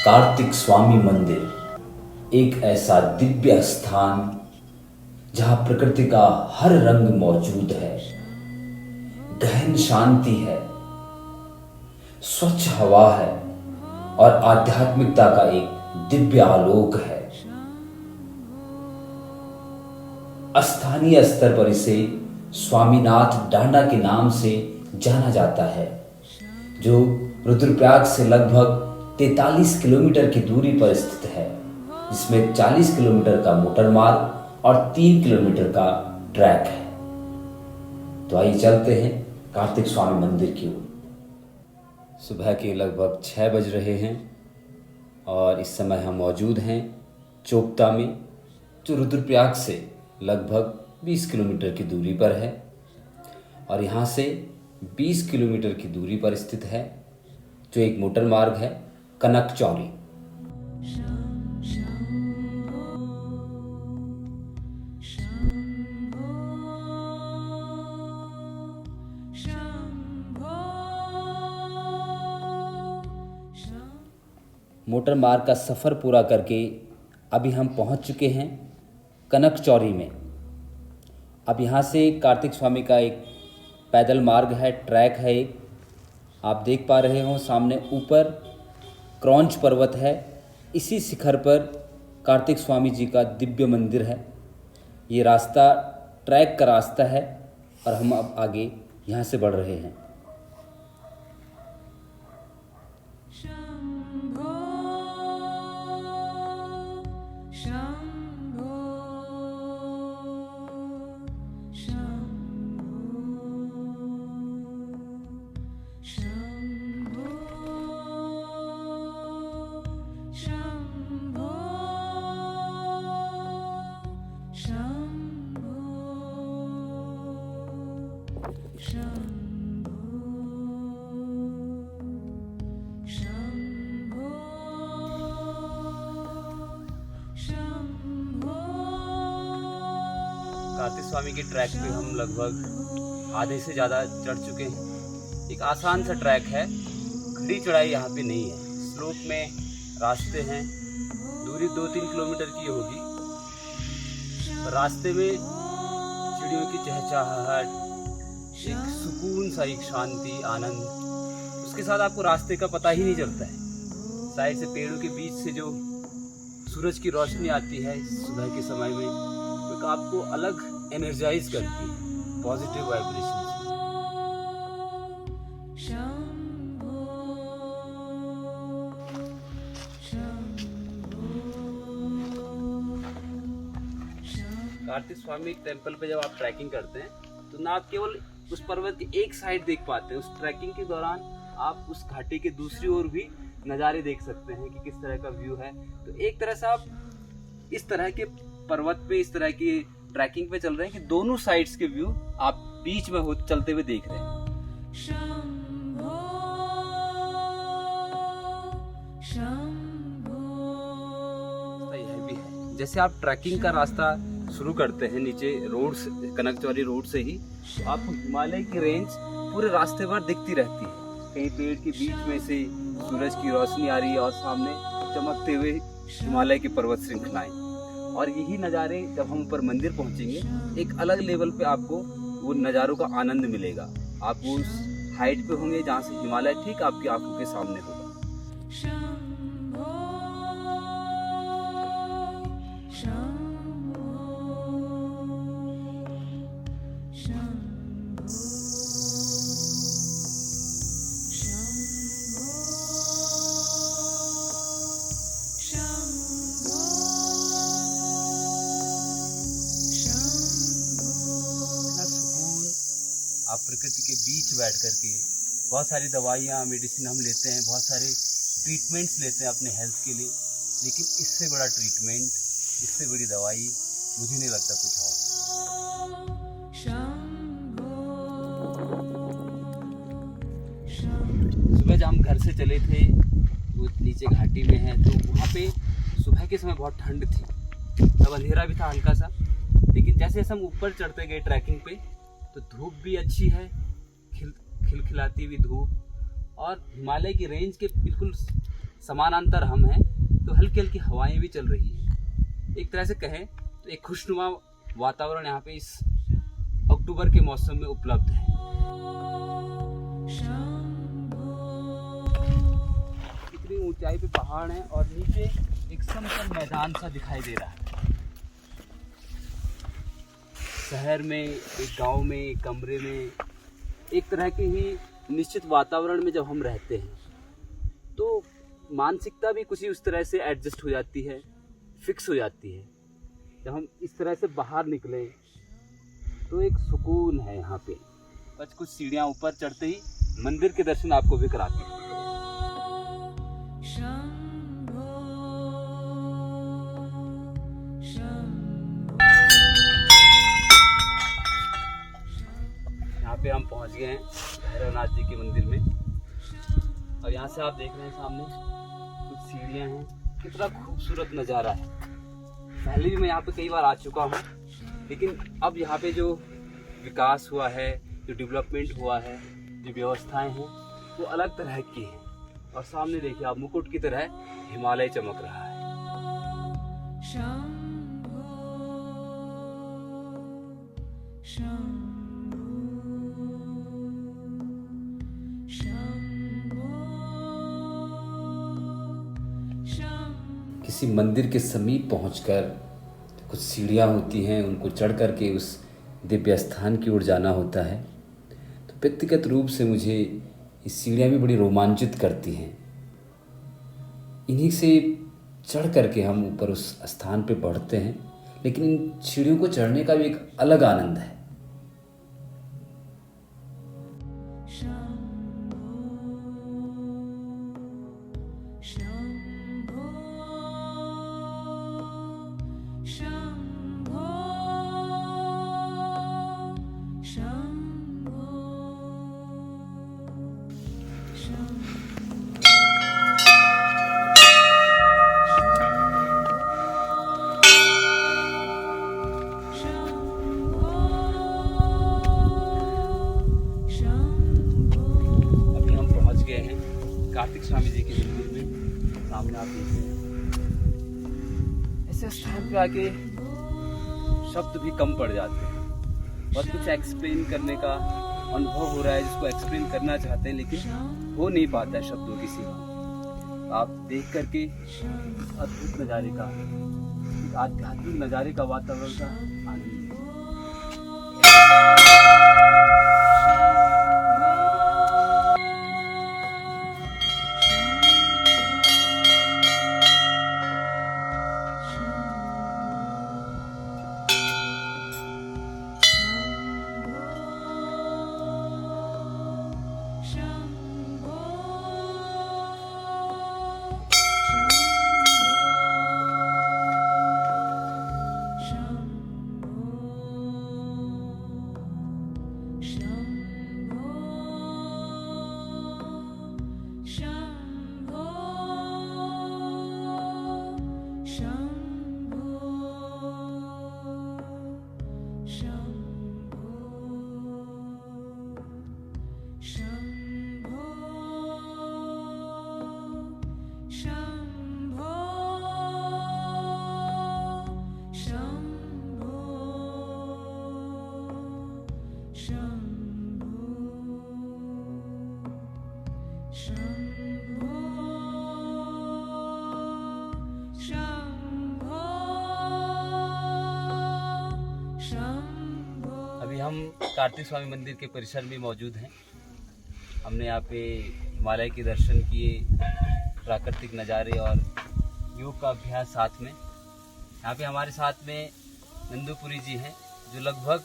कार्तिक स्वामी मंदिर एक ऐसा दिव्य स्थान जहां प्रकृति का हर रंग मौजूद है, गहन शांति है, स्वच्छ हवा है और आध्यात्मिकता का एक दिव्य आलोक है। स्थानीय स्तर पर इसे स्वामीनाथ डांडा के नाम से जाना जाता है, जो रुद्रप्रयाग से लगभग 43 किलोमीटर की दूरी पर स्थित है, जिसमें 40 किलोमीटर का मोटर मार्ग और 3 किलोमीटर का ट्रैक है। तो आइए चलते हैं कार्तिक स्वामी मंदिर की ओर। सुबह के लगभग 6 बज रहे हैं और इस समय हम मौजूद हैं चोपता में, जो रुद्रप्रयाग से लगभग 20 किलोमीटर की दूरी पर है और यहाँ से 20 किलोमीटर की दूरी पर स्थित है जो एक मोटर मार्ग है, कनक चौरी। मोटर मार्ग का सफ़र पूरा करके अभी हम पहुंच चुके हैं कनक चौरी में। अब यहाँ से कार्तिक स्वामी का एक पैदल मार्ग है, ट्रैक है एक, आप देख पा रहे हो सामने ऊपर क्रौंच पर्वत है। इसी शिखर पर कार्तिक स्वामी जी का दिव्य मंदिर है। ये रास्ता ट्रैक का रास्ता है और हम अब आगे यहाँ से बढ़ रहे हैं। कार्तिक स्वामी के ट्रैक पे हम लगभग आधे से ज़्यादा चढ़ चुके हैं। एक आसान सा ट्रैक है, खड़ी चढ़ाई यहाँ पे नहीं है, स्लोप में रास्ते हैं। दूरी 2-3 किलोमीटर की होगी। रास्ते में चिड़ियों की चहचहाहट, एक सुकून सा, एक शांति, आनंद, उसके साथ आपको रास्ते का पता ही नहीं चलता है। साइड से पेड़ों के बीच से जो सूरज की रोशनी आती है सुबह के समय में, तो आपको अलग एनर्जाइज करती है, positive vibration. Kartik Swami temple पे जब आप ट्रैकिंग करते हैं तो ना आप केवल उस पर्वत की एक साइड देख पाते हैं, उस ट्रैकिंग के दौरान आप उस घाटी के दूसरी ओर भी नज़ारे देख सकते हैं कि किस तरह का व्यू है। तो एक तरह से आप इस तरह के पर्वत पे, इस तरह की ट्रैकिंग पे चल रहे हैं कि दोनों साइड्स के व्यू आप बीच में हो चलते हुए देख रहे हैं। यह भी है, जैसे आप ट्रैकिंग का रास्ता शुरू करते हैं नीचे रोड से, कनक चौरी रोड से ही, तो आपको हिमालय की रेंज पूरे रास्ते भर दिखती रहती है। कहीं पेड़ के बीच में से सूरज की रोशनी आ रही है और सामने चमकते हुए हिमालय की पर्वत श्रृंखलाएं। और यही नज़ारे जब हम ऊपर मंदिर पहुंचेंगे, एक अलग लेवल पे आपको वो नज़ारों का आनंद मिलेगा। आप उस हाइट पे होंगे जहाँ से हिमालय ठीक आपकी आंखों के सामने होगा। आप प्रकृति के बीच बैठ करके बहुत सारी दवाइयाँ, मेडिसिन हम लेते हैं, बहुत सारे ट्रीटमेंट्स लेते हैं अपने हेल्थ के लिए, लेकिन इससे बड़ा ट्रीटमेंट, इससे बड़ी दवाई मुझे नहीं लगता कुछ और है। सुबह जब हम घर से चले थे, वो नीचे घाटी में है, तो वहाँ पे सुबह के समय बहुत ठंड थी, तब अंधेरा भी था हल्का सा, लेकिन जैसे हम ऊपर चढ़ते गए ट्रैकिंग पे, तो धूप भी अच्छी है, खिलखिलाती हुई धूप, और हिमालय की रेंज के बिल्कुल समानांतर हम हैं, तो हल्की हल्की हवाएं भी चल रही हैं। एक तरह से कहें तो एक खुशनुमा वातावरण यहाँ पे इस अक्टूबर के मौसम में उपलब्ध है। इतनी ऊंचाई पे पहाड़ हैं और नीचे एक समतल मैदान सा दिखाई दे रहा है। शहर में, एक गांव में, एक कमरे में, एक तरह के ही निश्चित वातावरण में जब हम रहते हैं तो मानसिकता भी कुछ ही उस तरह से एडजस्ट हो जाती है, फिक्स हो जाती है। जब हम इस तरह से बाहर निकले तो एक सुकून है यहाँ पे। बस कुछ सीढ़ियाँ ऊपर चढ़ते ही मंदिर के दर्शन आपको भी कराते हैं। यहाँ पे हम पहुँच गए हैं भैरवनाथ जी के मंदिर में और यहाँ से आप देख रहे हैं सामने कुछ सीढ़ियाँ हैं। कितना खूबसूरत नज़ारा है। पहले भी मैं यहाँ पे कई बार आ चुका हूँ, लेकिन अब यहाँ पे जो विकास हुआ है, जो डेवलपमेंट हुआ है, जो व्यवस्थाएं हैं, वो अलग तरह की हैं। और सामने देखिए आप, मुकुट की तरह हिमालय चमक रहा है। किसी मंदिर के समीप पहुंचकर कुछ सीढ़ियाँ होती हैं, उनको चढ़ कर के उस दिव्य स्थान की ओर जाना होता है। तो व्यक्तिगत रूप से मुझे ये सीढ़ियाँ भी बड़ी रोमांचित करती हैं। इन्हीं से चढ़ कर के हम ऊपर उस स्थान पे बढ़ते हैं, लेकिन इन सीढ़ियों को चढ़ने का भी एक अलग आनंद है। कार्तिक स्वामी जी के मंदिर में सामने आप देखते हैं। ऐसे स्थान पे आके शब्द भी कम पड़ जाते हैं। बहुत कुछ एक्सप्लेन करने का अनुभव हो रहा है, जिसको एक्सप्लेन करना चाहते हैं लेकिन हो नहीं पाता है शब्दों की सीमा। आप देख करके अद्भुत नज़ारे का, आध्यात्मिक नज़ारे का, वातावरण का आनंद। अभी हम कार्तिक स्वामी मंदिर के परिसर में मौजूद हैं। हमने यहाँ पे हिमालय के दर्शन किए, प्राकृतिक नज़ारे और योग का अभ्यास साथ में। यहाँ पे हमारे साथ में नंदुपुरी जी हैं, जो लगभग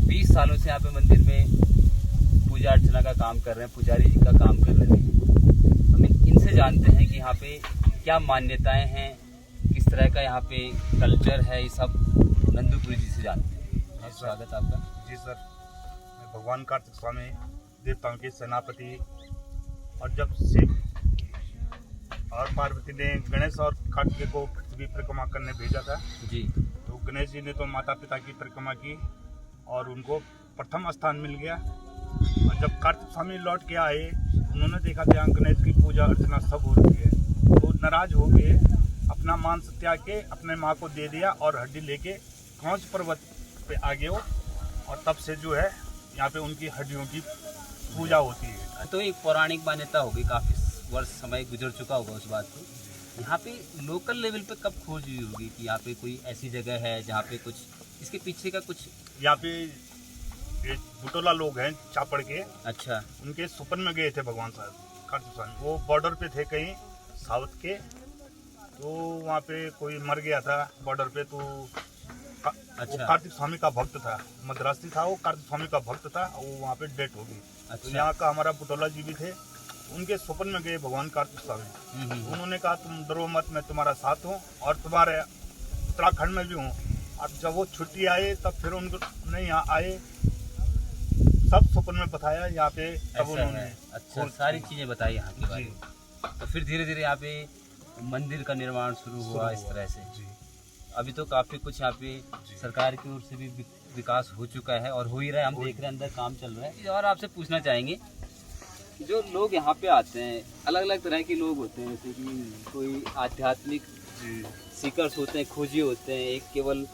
20 सालों से यहाँ पे मंदिर में पूजा अर्चना का काम कर रहे हैं, पुजारी जी का काम कर रहे हैं। हम इनसे जानते हैं कि यहाँ पे क्या मान्यताएं हैं, किस तरह का यहाँ पे कल्चर है, ये सब नंदुपुरी जी से जानते हैं। स्वागत आपका। जी सर, मैं भगवान कार्तिक स्वामी देवताओं के सेनापति, और जब शिव और पार्वती ने गणेश और कार्तिकेय को पृथ्वी परिक्रमा करने भेजा था जी, तो गणेश जी ने तो माता पिता की परिक्रमा की और उनको प्रथम स्थान मिल गया। और जब कार्तिक स्वामी लौट के आए उन्होंने देखा कि यहाँ गणेश की पूजा अर्चना सब हो रही है, तो नाराज हो गए, अपना मांस त्याग के अपने माँ को दे दिया और हड्डी लेके कांच पर्वत पे आ गए हो, और तब से जो है यहाँ पे उनकी हड्डियों की पूजा होती है। तो एक पौराणिक मान्यता होगी, काफ़ी वर्ष समय गुजर चुका होगा उस बात को। यहाँ पे लोकल लेवल पे कब खोज हुई होगी कि यहाँ पे कोई ऐसी जगह है जहाँ पे कुछ इसके पीछे का कुछ? यहाँ पे एक बुटोला लोग हैं चापड़ के, अच्छा, उनके सुपन में गए थे भगवान साहब कार्तिक स्वामी, वो बॉर्डर पे थे कहीं साउथ के, तो वहाँ पे कोई मर गया था बॉर्डर पे, तो अच्छा, वो कार्तिक स्वामी का भक्त था, मद्रासी था, वो कार्तिक स्वामी का भक्त था, वो वहाँ पे डेथ हो गई। अच्छा। तो यहाँ का हमारा बुटोला जी भी थे, उनके स्वप्न में गए भगवान कार्तिक स्वामी, उन्होंने कहा तुम डरो मत, मैं तुम्हारा साथ हूँ और तुम्हारे उत्तराखंड में भी हूँ। अब जब वो छुट्टी आए तब फिर उनको नहीं यहाँ आए, सब स्वप्न में बताया यहाँ पे, तब उन्होंने अच्छा सारी चीज़ें बताई यहाँ के बारे में। तो फिर धीरे धीरे यहाँ पे मंदिर का निर्माण शुरू हुआ इस तरह से। अभी तो काफ़ी कुछ यहाँ पे सरकार की ओर से भी विकास हो चुका है और हो ही रहा है, हम देख रहे हैं अंदर काम चल रहा है। और आपसे पूछना चाहेंगे, जो लोग यहाँ पे आते हैं, अलग अलग तरह के लोग होते हैं, जैसे कि कोई आध्यात्मिक सीकर्स होते हैं, खोजी होते हैं, एक केवल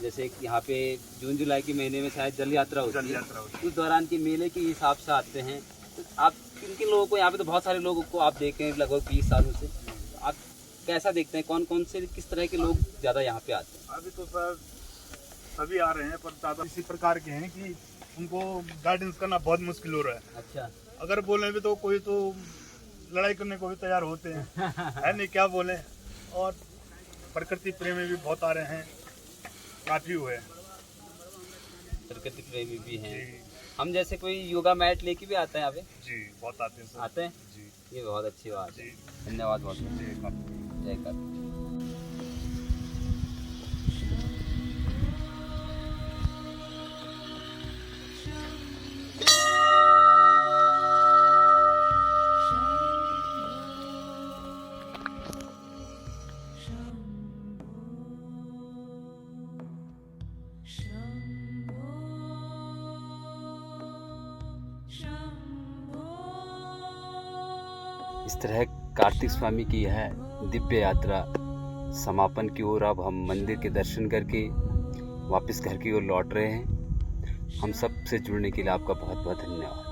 जैसे कि यहाँ पे जून जुलाई के महीने में शायद जल यात्रा होती है, उस दौरान के मेले के हिसाब से आते हैं। तो आप किन किन लोगों को, यहाँ पे तो बहुत सारे लोगों को आप देखें लगभग 20 सालों से, आप कैसा देखते हैं, कौन कौन से किस तरह के लोग ज़्यादा यहाँ पे आते हैं? अभी तो सर सभी आ रहे हैं, पर ज़्यादा इसी प्रकार के हैं कि उनको गाइडेंस करना बहुत मुश्किल हो रहा है। अच्छा, अगर बोले भी तो कोई तो लड़ाई करने को भी तैयार होते हैं, है नहीं, क्या बोले। और प्रकृति प्रेमी भी बहुत आ रहे हैं, काफ़ी हुए, प्रकृति प्रेमी भी हैं। हम जैसे कोई योगा मैट लेके भी आते हैं यहाँ पे? जी बहुत आते हैं सर। आते हैं जी, ये बहुत अच्छी बात है। जी, धन्यवाद बहुत बहुत। जी, काफ़ी। जय कर। इस तरह कार्तिक स्वामी की यह दिव्य यात्रा समापन की ओर, अब हम मंदिर के दर्शन करके वापस घर की ओर लौट रहे हैं। हम सब से जुड़ने के लिए आपका बहुत बहुत धन्यवाद।